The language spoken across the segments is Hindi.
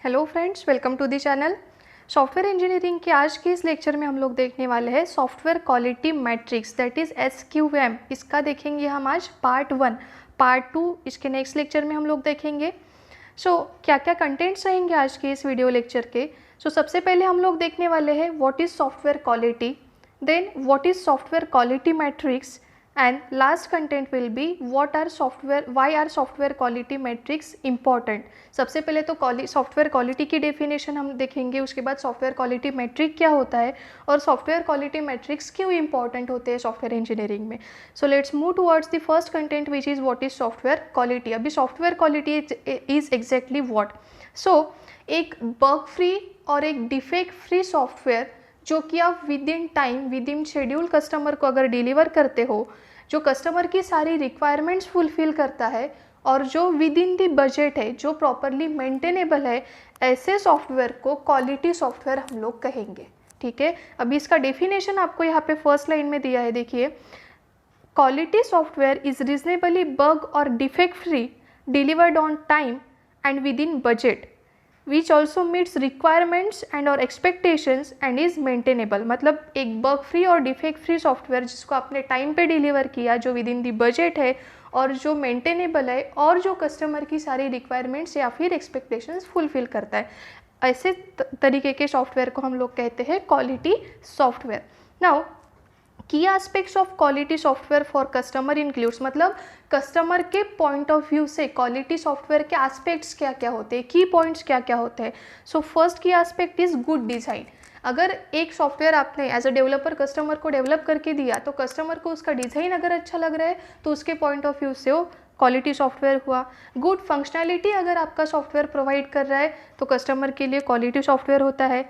Hello friends, welcome to the channel. Software engineering के आज के इस लेक्चर में हम लोग देखने वाले हैं software quality matrix, that is SQM। इसका देखेंगे हम आज पार्ट 1। पार्ट 2 इसके नेक्स्ट लेक्चर में हम लोग देखेंगे। क्या क्या कंटेंट्स रहेंगे आज के इस वीडियो लेक्चर के। सबसे पहले हम लोग देखने वाले हैं what is software quality, then what is software quality metrics, and last content will be why are software quality metrics important। सबसे पहले तो सॉफ्टवेयर क्वालिटी की डेफिनेशन हम देखेंगे, उसके बाद सॉफ्टवेयर क्वालिटी मैट्रिक क्या होता है और सॉफ्टवेयर क्वालिटी मैट्रिक्स क्यों इंपॉर्टेंट होते हैं सॉफ्टवेयर इंजीनियरिंग में। So let's move towards the first content which is what is software quality. अभी software quality is exactly what. एक बग फ्री और एक डिफेक्ट फ्री सॉफ्टवेयर जो कि आप within time within schedule customer को अगर डिलीवर करते हो, जो कस्टमर की सारी रिक्वायरमेंट्स फुलफिल करता है और जो विद इन द बजट है, जो प्रॉपरली मेंटेनेबल है, ऐसे सॉफ्टवेयर को क्वालिटी सॉफ्टवेयर हम लोग कहेंगे। ठीक है, अभी इसका डेफिनेशन आपको यहाँ पे फर्स्ट लाइन में दिया है, देखिए। Quality software is reasonably bug और defect free, delivered on time and within budget, which also meets requirements and और एक्सपेक्टेशंस एंड इज़ मेंटेनेबल। मतलब एक बग फ्री और डिफेक्ट फ्री सॉफ्टवेयर जिसको आपने टाइम पे डिलीवर किया, जो विद इन दी बजट है और जो मेंटेनेबल है और जो कस्टमर की सारी रिक्वायरमेंट्स या फिर एक्सपेक्टेशंस फुलफिल करता है, ऐसे तरीके के सॉफ्टवेयर को हम लोग कहते हैं क्वालिटी सॉफ्टवेयर। नाउ की aspects of quality software for customer includes, मतलब कस्टमर के पॉइंट ऑफ व्यू से क्वालिटी सॉफ्टवेयर के एस्पेक्ट्स क्या क्या होते हैं, की पॉइंट्स क्या क्या होते हैं। फर्स्ट की एस्पेक्ट इज गुड डिज़ाइन। अगर एक सॉफ्टवेयर आपने एज अ डेवलपर कस्टमर को डेवलप करके दिया तो कस्टमर को उसका डिज़ाइन अगर अच्छा लग रहा है तो उसके पॉइंट ऑफ व्यू से वो क्वालिटी सॉफ्टवेयर हुआ। गुड फंक्शनैलिटी अगर आपका सॉफ्टवेयर प्रोवाइड कर रहा है तो कस्टमर के लिए क्वालिटी सॉफ्टवेयर होता है।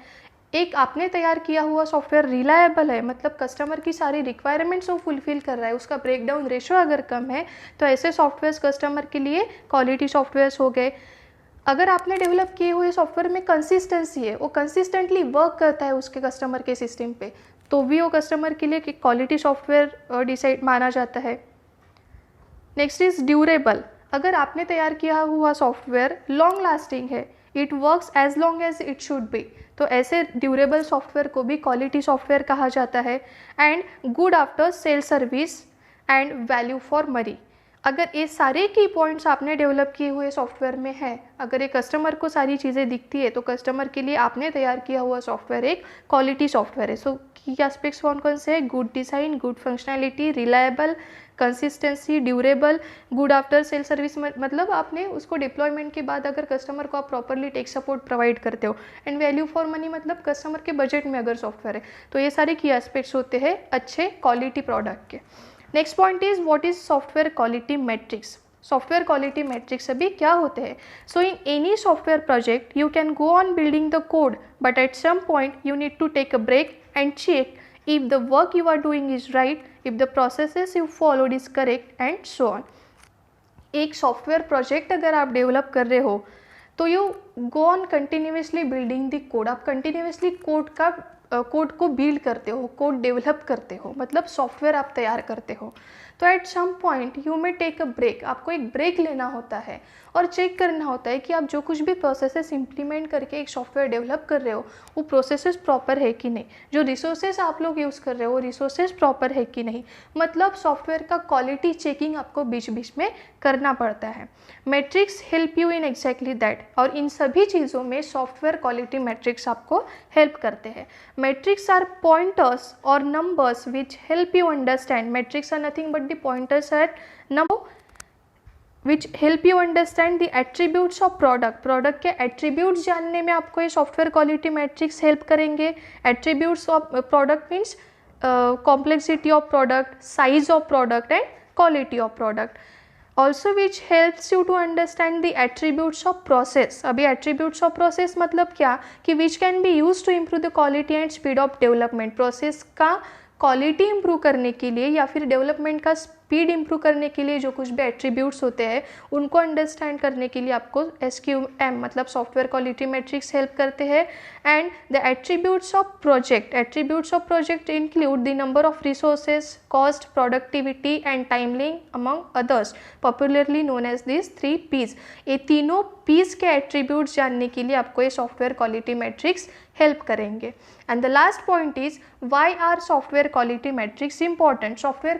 एक आपने तैयार किया हुआ सॉफ्टवेयर रिलायबल है, मतलब कस्टमर की सारी रिक्वायरमेंट्स वो फुलफिल कर रहा है, उसका ब्रेकडाउन रेशो अगर कम है तो ऐसे सॉफ्टवेयर्स कस्टमर के लिए क्वालिटी सॉफ्टवेयर्स हो गए। अगर आपने डेवलप किए हुए सॉफ्टवेयर में कंसिस्टेंसी है, वो कंसिस्टेंटली वर्क करता है उसके कस्टमर के सिस्टम पे, तो भी वो कस्टमर के लिए क्वालिटी सॉफ्टवेयर डिसाइड माना जाता है। Next is durable. अगर आपने तैयार किया हुआ सॉफ्टवेयर लॉन्ग लास्टिंग है, it works as long as it should be, तो ऐसे ड्यूरेबल सॉफ्टवेयर को भी क्वालिटी सॉफ्टवेयर कहा जाता है। And good after sale service and value for money. अगर ये सारे की पॉइंट्स आपने डेवलप किए हुए सॉफ्टवेयर में है, अगर ये कस्टमर को सारी चीज़ें दिखती है तो कस्टमर के लिए आपने तैयार किया हुआ सॉफ्टवेयर एक क्वालिटी सॉफ्टवेयर है। की एस्पेक्ट्स कौन कौन से हैं? Good design, good functionality, reliable, consistency, durable, good after sale service, मतलब आपने उसको डिप्लॉयमेंट के बाद अगर कस्टमर को आप प्रॉपरली टेक सपोर्ट प्रोवाइड करते हो। एंड वैल्यू फॉर मनी, मतलब कस्टमर के बजट में अगर सॉफ्टवेयर है, तो ये सारे की एस्पेक्ट्स होते हैं अच्छे क्वालिटी प्रोडक्ट के। Next point is what is software quality metrics. Software quality metrics अभी क्या होते हैं? In any software project you can go on building the code, but at some point you need to take a break and check if the work you are doing is right, if the processes you followed is correct and so on। एक सॉफ्टवेयर प्रोजेक्ट अगर आप डेवलप कर रहे हो तो you go on continuously building the code. आप कंटिन्यूसली कोड को बिल्ड करते हो, कोड डेवलप करते हो, मतलब सॉफ्टवेयर आप तैयार करते हो। तो at some point you may take a break, आपको एक ब्रेक लेना होता है और चेक करना होता है कि आप जो कुछ भी प्रोसेसेस इंप्लीमेंट करके एक सॉफ्टवेयर डेवलप कर रहे हो वो प्रोसेसेस प्रॉपर है कि नहीं, जो रिसोर्सेज आप लोग यूज़ कर रहे हो वो रिसोर्सेज प्रॉपर है कि नहीं, मतलब सॉफ्टवेयर का क्वालिटी चेकिंग आपको बीच बीच में करना पड़ता है। Matrix help you in exactly that, और इन सभी चीज़ों में सॉफ्टवेयर क्वालिटी मैट्रिक्स आपको हेल्प करते हैं। Metrics are pointers or numbers which help you understand. Metrics are nothing but the pointers at number which help you understand the attributes of product. Product के attributes जानने में आपको ये software quality metrics help करेंगे। Attributes of product means complexity of product, size of product and quality of product. Also which helps you to understand the attributes of process। अभी attributes of process मतलब क्या कि which can be used to improve the quality and speed of development। Process का क्वालिटी इम्प्रूव करने के लिए या फिर डेवलपमेंट का स्पीड इंप्रूव करने के लिए जो कुछ भी एट्रीब्यूट्स होते हैं उनको अंडरस्टैंड करने के लिए आपको SQM मतलब सॉफ्टवेयर क्वालिटी मैट्रिक्स हेल्प करते हैं। And the attributes of project include the number of resources, cost, productivity and timeline among others, popularly known as this 3 P's। ये तीनों P's के एट्रीब्यूट्स जानने के लिए आपको ये सॉफ्टवेयर क्वालिटी मैट्रिक्स हेल्प करेंगे। And the last point is why are software quality metrics important. Software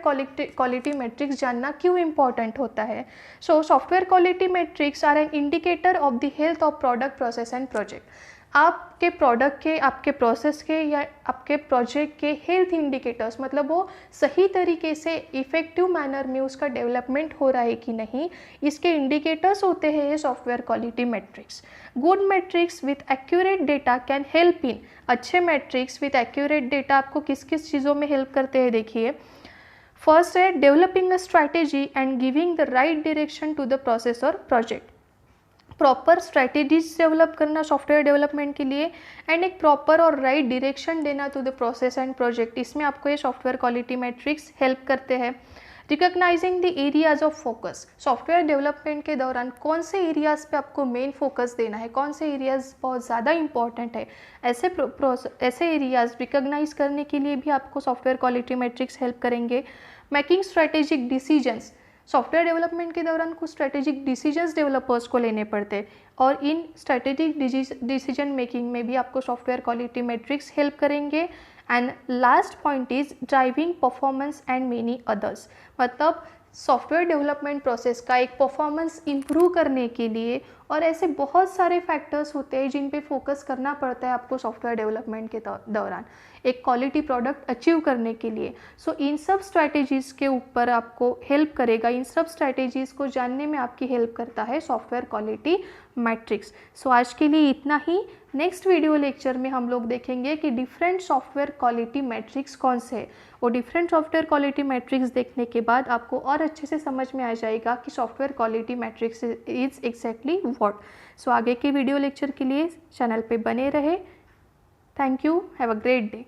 quality metrics जानना क्यों इंपॉर्टेंट होता है? So software quality metrics are an indicator of the health of product, process and project. आपके प्रोडक्ट के, आपके प्रोसेस के या आपके प्रोजेक्ट के हेल्थ इंडिकेटर्स, मतलब वो सही तरीके से इफ़ेक्टिव मैनर में उसका डेवलपमेंट हो रहा है कि नहीं, इसके इंडिकेटर्स होते हैं ये software quality matrix. Good matrix with accurate data can help in. अच्छे मैट्रिक्स विथ एक्यूरेट डेटा आपको किस किस चीज़ों में हेल्प करते हैं देखिए। फर्स्ट है developing a strategy and giving the right direction to the process और प्रोजेक्ट। प्रॉपर स्ट्रैटेजीज डेवलप करना सॉफ्टवेयर डेवलपमेंट के लिए एंड एक प्रॉपर और राइट डायरेक्शन देना to the process and project, इसमें आपको ये सॉफ्टवेयर क्वालिटी मैट्रिक्स हेल्प करते हैं। Recognizing the areas of focus. Software development के दौरान कौन से एरियाज पे आपको मेन फोकस देना है, कौन से एरियाज बहुत ज़्यादा इंपॉर्टेंट है, ऐसे एरियाज रिकॉग्नाइज करने के लिए भी आपको सॉफ्टवेयर क्वालिटी मैट्रिक्स हेल्प करेंगे। Making strategic decisions. Software development के दौरान कुछ स्ट्रैटेजिक डिसीजंस डेवलपर्स को लेने पड़ते हैं और इन स्ट्रैटेजिक डिसीजन मेकिंग में भी आपको सॉफ्टवेयर क्वालिटी मैट्रिक्स हेल्प करेंगे। And last point is driving performance and many others, मतलब सॉफ्टवेयर डेवलपमेंट प्रोसेस का एक परफॉर्मेंस इम्प्रूव करने के लिए और ऐसे बहुत सारे फैक्टर्स होते हैं जिन पे फोकस करना पड़ता है आपको सॉफ्टवेयर डेवलपमेंट के दौरान एक क्वालिटी प्रोडक्ट अचीव करने के लिए। सो इन सब स्ट्रैटेजीज़ के ऊपर आपको हेल्प करेगा, इन सब स्ट्रैटेजीज़ को जानने में आपकी हेल्प करता है सॉफ्टवेयर क्वालिटी मैट्रिक्स। सो आज के लिए इतना ही। नेक्स्ट वीडियो लेक्चर में हम लोग देखेंगे कि डिफरेंट सॉफ्टवेयर क्वालिटी मैट्रिक्स कौन से हैं और डिफरेंट सॉफ्टवेयर क्वालिटी मैट्रिक्स देखने के बाद आपको और अच्छे से समझ में आ जाएगा कि software quality metrics is exactly what. So आगे के वीडियो लेक्चर के लिए चैनल पे बने रहे। Thank you, have a great day.